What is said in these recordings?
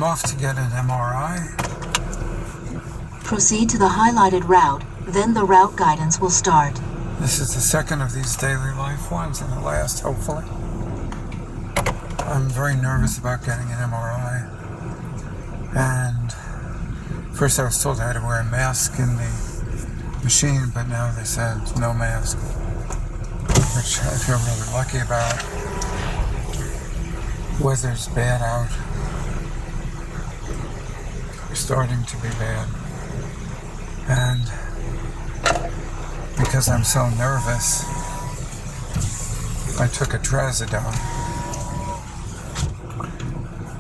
I'm off to get an MRI. Proceed to the highlighted route, then the route guidance will start. This is the second of these daily life ones, and the last, hopefully. I'm very nervous about getting an MRI. And first I was told I had to wear a mask in the machine, but now they said no mask, which I feel really lucky about. Weather's bad out. It's starting to be bad. And because I'm so nervous, I took a trazodone,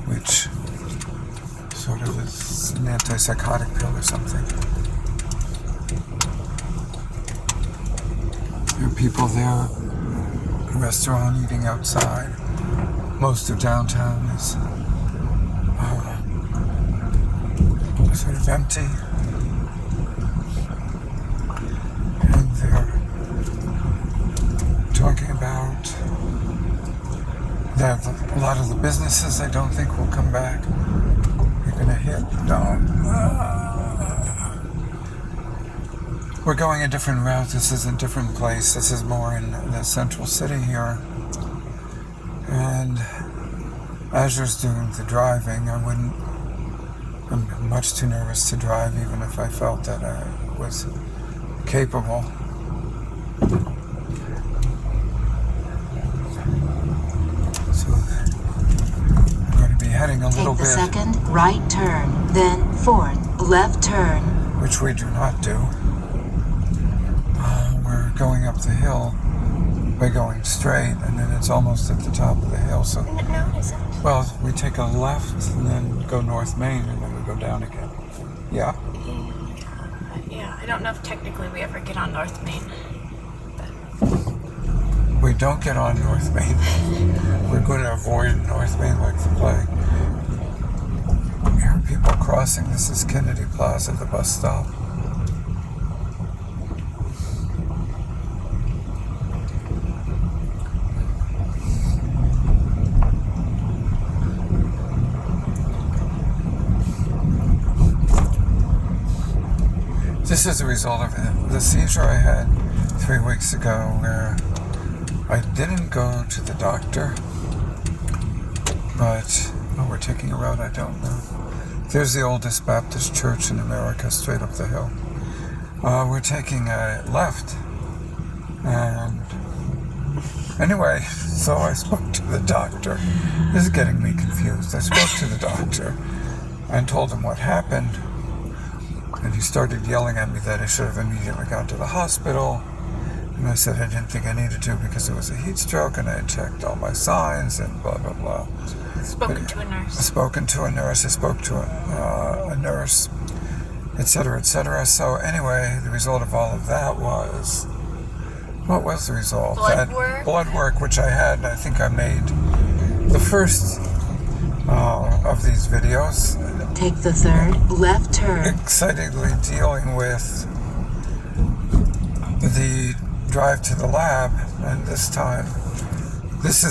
which sort of is an antipsychotic pill or something. There are people there, a restaurant, eating outside. Most of downtown is sort of empty. And they're talking about that a lot of the businesses I don't think will come back. They're going to hit down. We're going a different route. This is a different place. This is more in the central city here. And Azure's doing the driving. I'm much too nervous to drive, even if I felt that I was capable. So I'm going to be heading a little bit. Take the second right turn, then fourth left turn. Which we do not do. We're going up the hill by going straight, and then it's almost at the top of the hill. So No, it isn't. well, we take a left and then go North Main, and then we go down again. Yeah? Yeah, I don't know if technically we ever get on North Main. We don't get on North Main. We're going to avoid North Main like the plague. Here are people crossing. This is Kennedy Plaza, the bus stop. This is a result of the seizure I had 3 weeks ago, where I didn't go to the doctor, but, we're taking a route I don't know. There's the oldest Baptist church in America, straight up the hill. We're taking a left, and anyway, so I spoke to the doctor. This is getting me confused. I spoke to the doctor and told him what happened. And he started yelling at me that I should have immediately gone to the hospital. And I said I didn't think I needed to because it was a heat stroke and I had checked all my signs and blah, blah, blah. Spoken to a nurse. I spoke to a nurse, etc., etc. So anyway, the result of all of that was... What was the result? Blood work? Blood work, which I had, and I think I made the first of these videos. Take the third left turn. Excitedly dealing with the drive to the lab, and this time,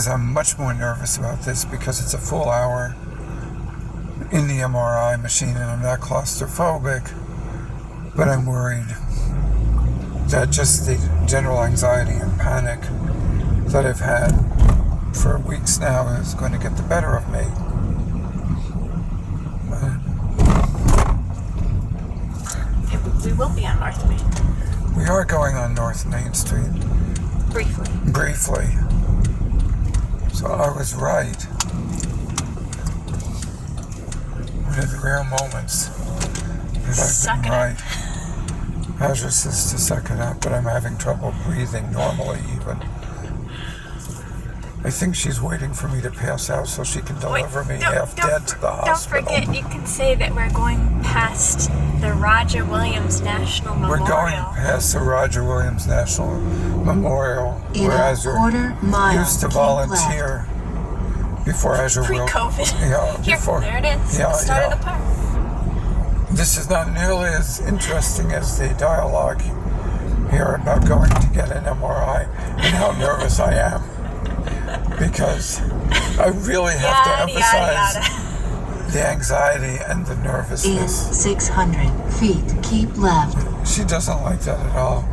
I'm much more nervous about this because it's a full hour in the MRI machine and I'm not claustrophobic, but I'm worried that just the general anxiety and panic that I've had for weeks now is going to get the better of me. We will be on North Main. We are going on North Main Street. Briefly. So I was right. One of the rare moments that I've been right. Azure says to suck it up, but I'm having trouble breathing normally even. I think she's waiting for me to pass out so she can deliver me half dead to the hospital. Don't forget, you can say that we're going past the Roger Williams National Memorial. We're going past the Roger Williams National Memorial, where Azure used to volunteer before Azure pre-COVID. There it is. Yeah, the start of the park. This is not nearly as interesting as the dialogue here about going to get an MRI and how nervous I am. Because I really have to emphasize the anxiety and the In nervousness. 600 feet, keep left. She doesn't like that at all.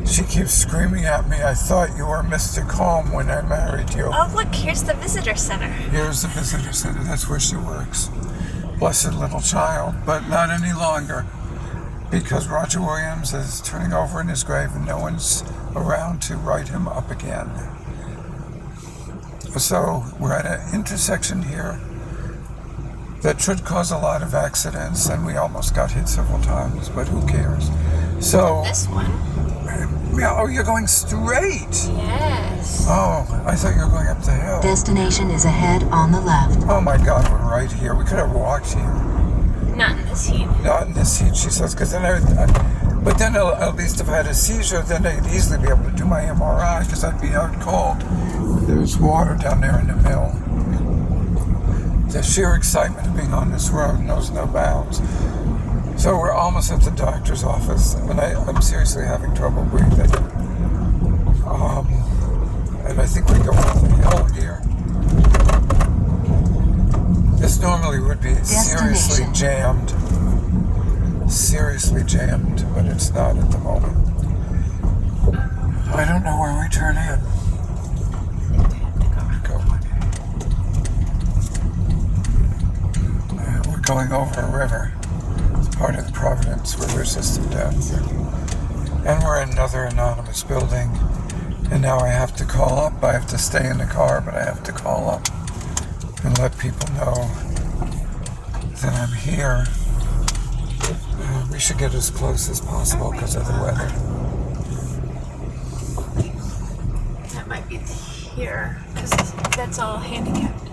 She keeps screaming at me, I thought you were Mr. Calm when I married you. Oh, look, here's the visitor center. Here's the visitor center. That's where she works. Blessed little child, but not any longer. Because Roger Williams is turning over in his grave and no one's around to write him up again. So we're at an intersection here that should cause a lot of accidents, and we almost got hit several times, but who cares? So, This one. yeah, oh, you're going straight. Yes. Oh, I thought you were going up the hill. Destination is ahead on the left. Oh my God, we're right here. We could have walked here. Not in this heat. Not in this heat, she says, because then but then at least if I had a seizure, then I'd easily be able to do my MRI, because I'd be out cold. There's water down there in the mill. The sheer excitement of being on this road knows no bounds. So we're almost at the doctor's office, and I'm seriously having trouble breathing. And I think we go up the hill here. This normally would be seriously jammed, but it's not at the moment. I don't know where we turn in. We're going over a river. It's part of the Providence River system down here. And we're in another anonymous building. And now I have to call up. I have to stay in the car, but I have to call up and let people know that I'm here. We should get as close as possible because of the weather. That might be here, because that's all handicapped.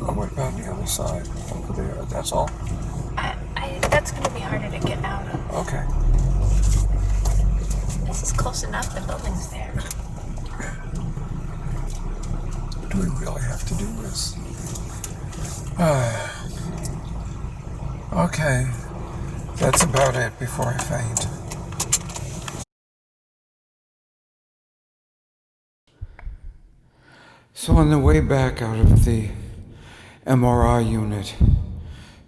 Oh, what about the other side? Over there. That's all? That's going to be harder to get out of. Okay. This is close enough. The building's there. Do we really have to do this? Okay. That's about it before I faint. So on the way back out of the MRI unit,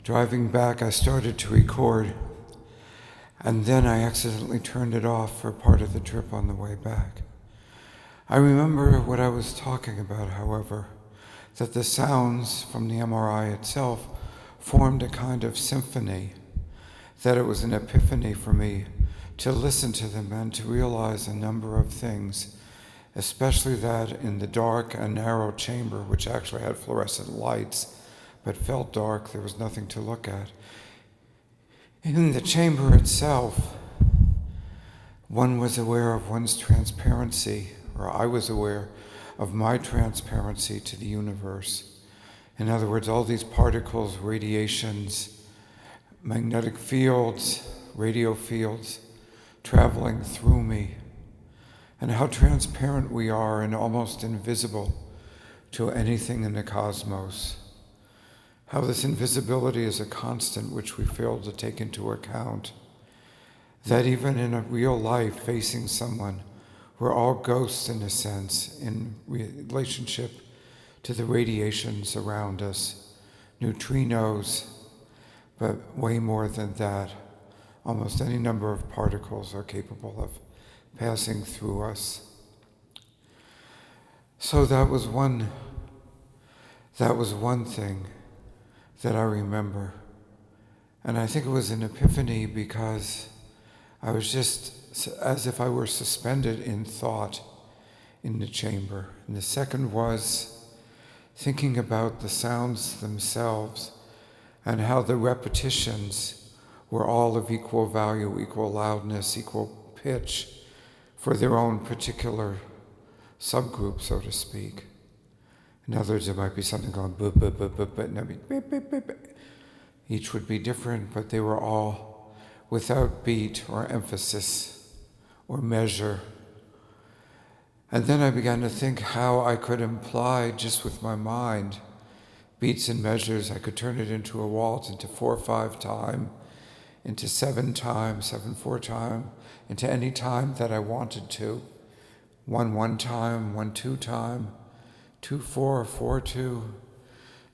driving back, I started to record, and then I accidentally turned it off for part of the trip on the way back. I remember what I was talking about, however, that the sounds from the MRI itself formed a kind of symphony, that it was an epiphany for me to listen to them and to realize a number of things, especially that in the dark and narrow chamber, which actually had fluorescent lights, but felt dark, there was nothing to look at. In the chamber itself, one was aware of one's transparency, or I was aware of my transparency to the universe. In other words, all these particles, radiations, magnetic fields, radio fields, traveling through me, and how transparent we are and almost invisible to anything in the cosmos. How this invisibility is a constant which we fail to take into account. That even in a real life, facing someone, we're all ghosts in a sense, in relationship to the radiations around us, neutrinos, but way more than that. Almost any number of particles are capable of passing through us. So that was one thing that I remember. And I think it was an epiphany because I was just as if I were suspended in thought in the chamber. And the second was thinking about the sounds themselves and how the repetitions were all of equal value, equal loudness, equal pitch for their own particular subgroup, so to speak. In other words, there might be something going boop, boop, boop, boop, boop, and there'd be beep, beep, beep, beep. Each would be different, but they were all without beat or emphasis or measure. And then I began to think how I could imply just with my mind beats and measures. I could turn it into a waltz, into 4/5 time, into 7/4 time, into any time that I wanted to. 1/1 time, 1/2 time, 2/4, 4/2,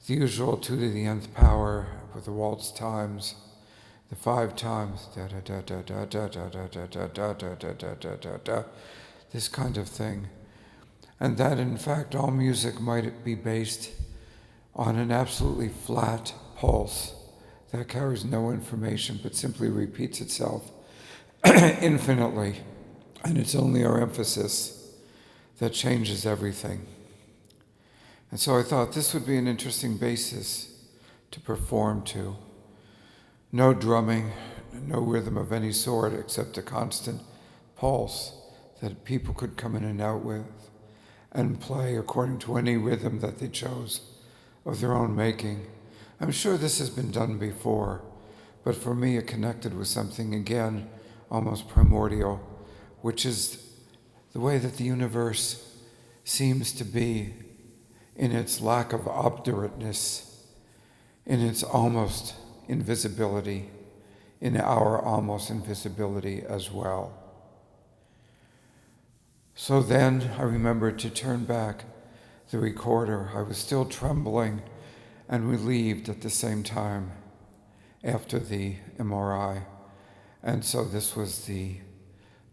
the usual 2 to the nth power, with the waltz times, the 5 times, da da da da da da da da da da da da da da da da da, this kind of thing. And that in fact all music might be based on an absolutely flat pulse that carries no information but simply repeats itself infinitely. And it's only our emphasis that changes everything. And so I thought this would be an interesting basis to perform to. No drumming, no rhythm of any sort except a constant pulse that people could come in and out with and play according to any rhythm that they chose of their own making. I'm sure this has been done before, but for me it connected with something, again, almost primordial, which is the way that the universe seems to be in its lack of obdurateness, in its almost invisibility, in our almost invisibility as well. So then I remembered to turn back the recorder. I was still trembling and relieved at the same time after the MRI. And so this was the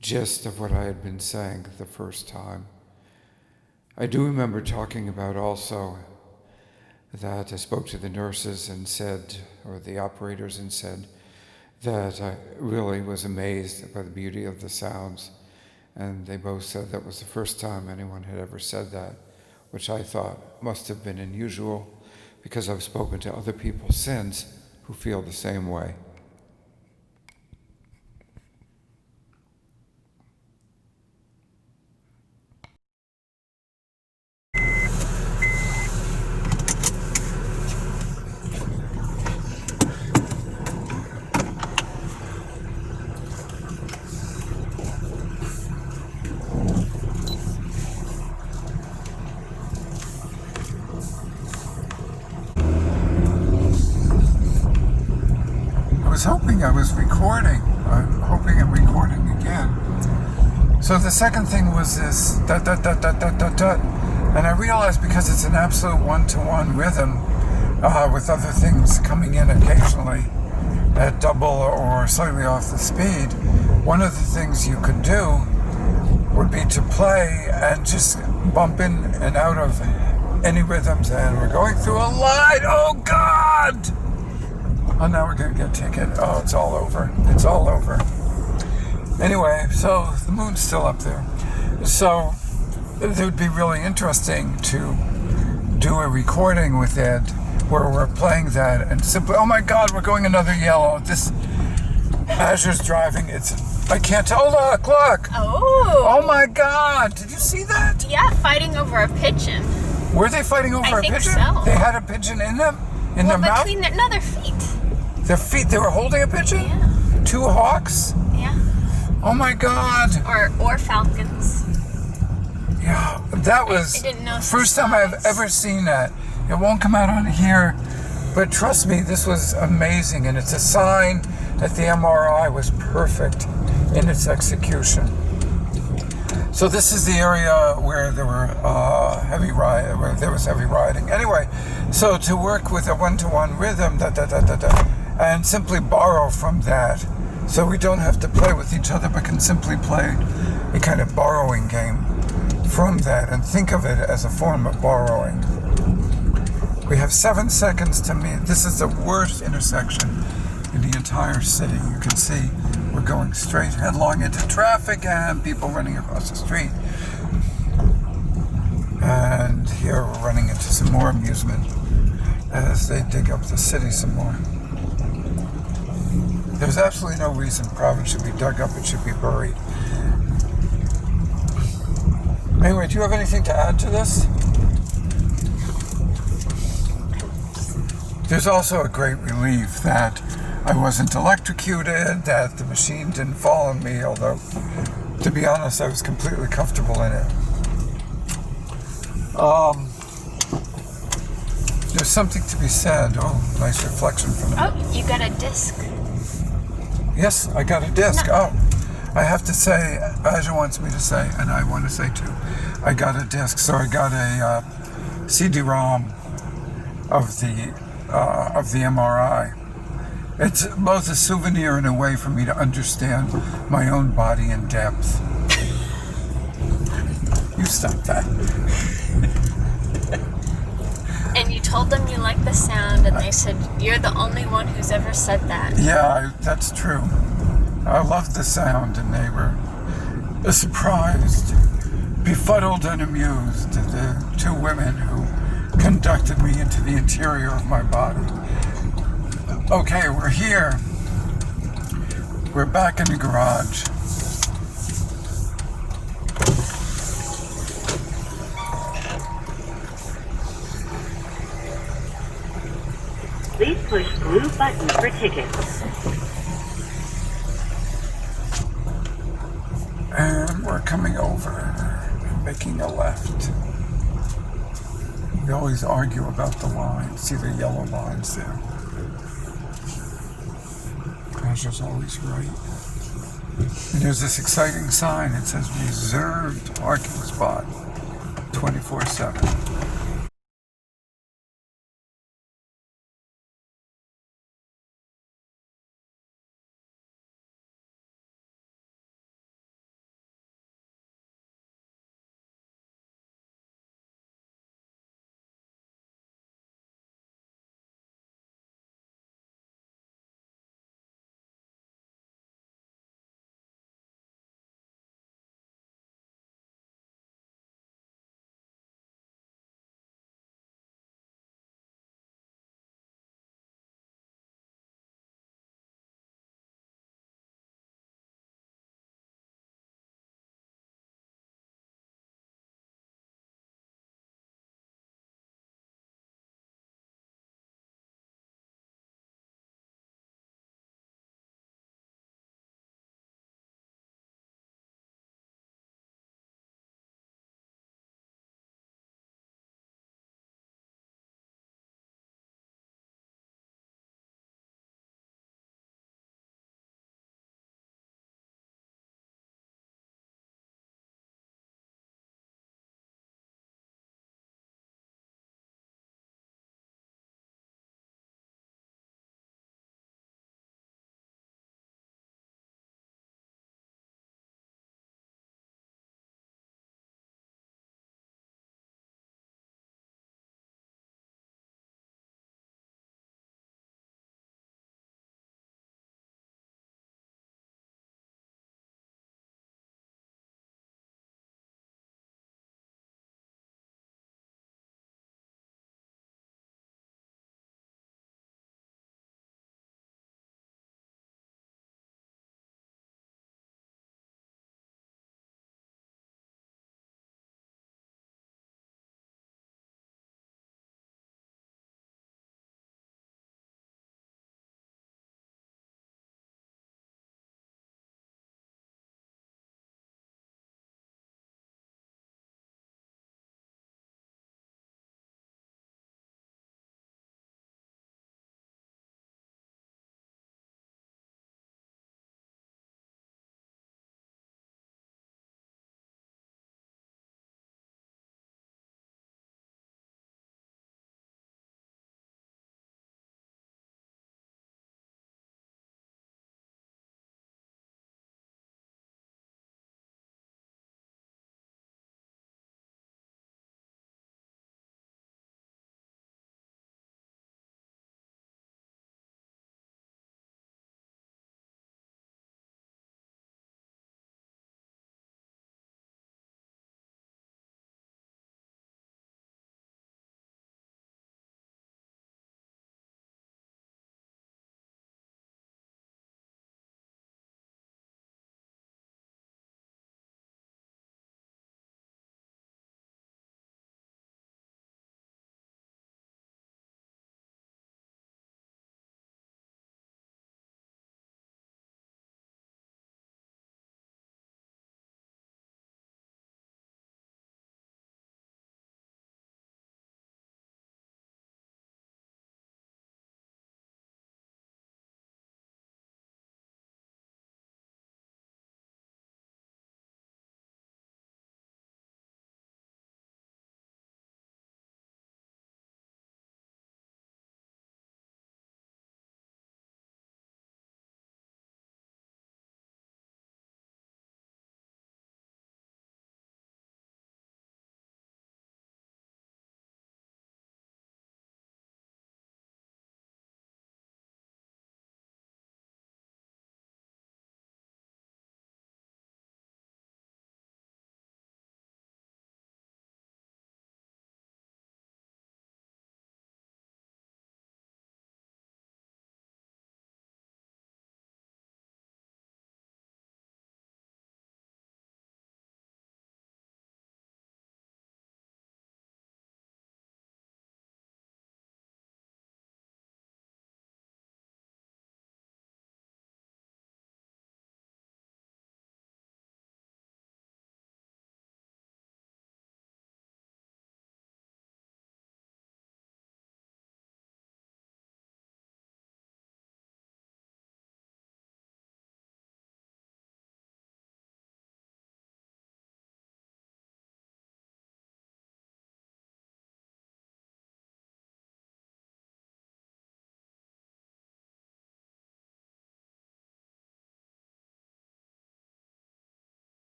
gist of what I had been saying the first time. I do remember talking about also that I spoke to the nurses and said, or the operators, and said that I really was amazed by the beauty of the sounds. And they both said that was the first time anyone had ever said that, which I thought must have been unusual because I've spoken to other people since who feel the same way. I was hoping I was recording. I'm hoping I'm recording again. So the second thing was this dot dot dot dot dot dot dot, and I realized because it's an absolute one-to-one rhythm with other things coming in occasionally at double or slightly off the speed, one of the things you could do would be to play and just bump in and out of any rhythms. And we're going through a line. Oh God! Oh, now we're going to get a ticket. Oh, it's all over. It's all over. Anyway, so the moon's still up there. So it would be really interesting to do a recording with Ed where we're playing that and simply, oh my God, we're going another yellow. This Azure's driving. I can't tell. Oh, look. Oh my God. Did you see that? Yeah, fighting over a pigeon. Were they fighting over a pigeon? I think so. They had a pigeon in them? In their mouth? Their feet. Their feet, they were holding a pigeon? Yeah. 2 hawks? Yeah. Oh my God. Or falcons. Yeah, that was I didn't know first time I've ever seen that. It won't come out on here, but trust me, this was amazing, and it's a sign that the MRI was perfect in its execution. So this is the area where there were where there was heavy riding. Anyway, so to work with a one-to-one rhythm, and simply borrow from that, so we don't have to play with each other, but can simply play a kind of borrowing game from that, and think of it as a form of borrowing. We have 7 seconds to meet. This is the worst intersection in the entire city. You can see we're going straight headlong into traffic and people running across the street. And here we're running into some more amusement as they dig up the city some more. There's absolutely no reason Providence should be dug up, it should be buried. Anyway, do you have anything to add to this? There's also a great relief that I wasn't electrocuted, that the machine didn't fall on me, although, to be honest, I was completely comfortable in it. There's something to be said. Oh, nice reflection from the... Oh, you got a disc. Yes, I got a disc. No. Oh, I have to say, Aja wants me to say, and I want to say too, I got a disc. So I got a CD-ROM of the of the MRI. It's both a souvenir and a way for me to understand my own body in depth. You stop that. And you told them you liked the sound, and they said, you're the only one who's ever said that. Yeah, that's true. I loved the sound, and they were surprised, befuddled, and amused. The two women who conducted me into the interior of my body. Okay, we're here. We're back in the garage. Please push blue button for tickets. And we're coming over and making a left. We always argue about the lines. See the yellow lines there. Azur's always right. And there's this exciting sign. It says reserved parking spot 24/7.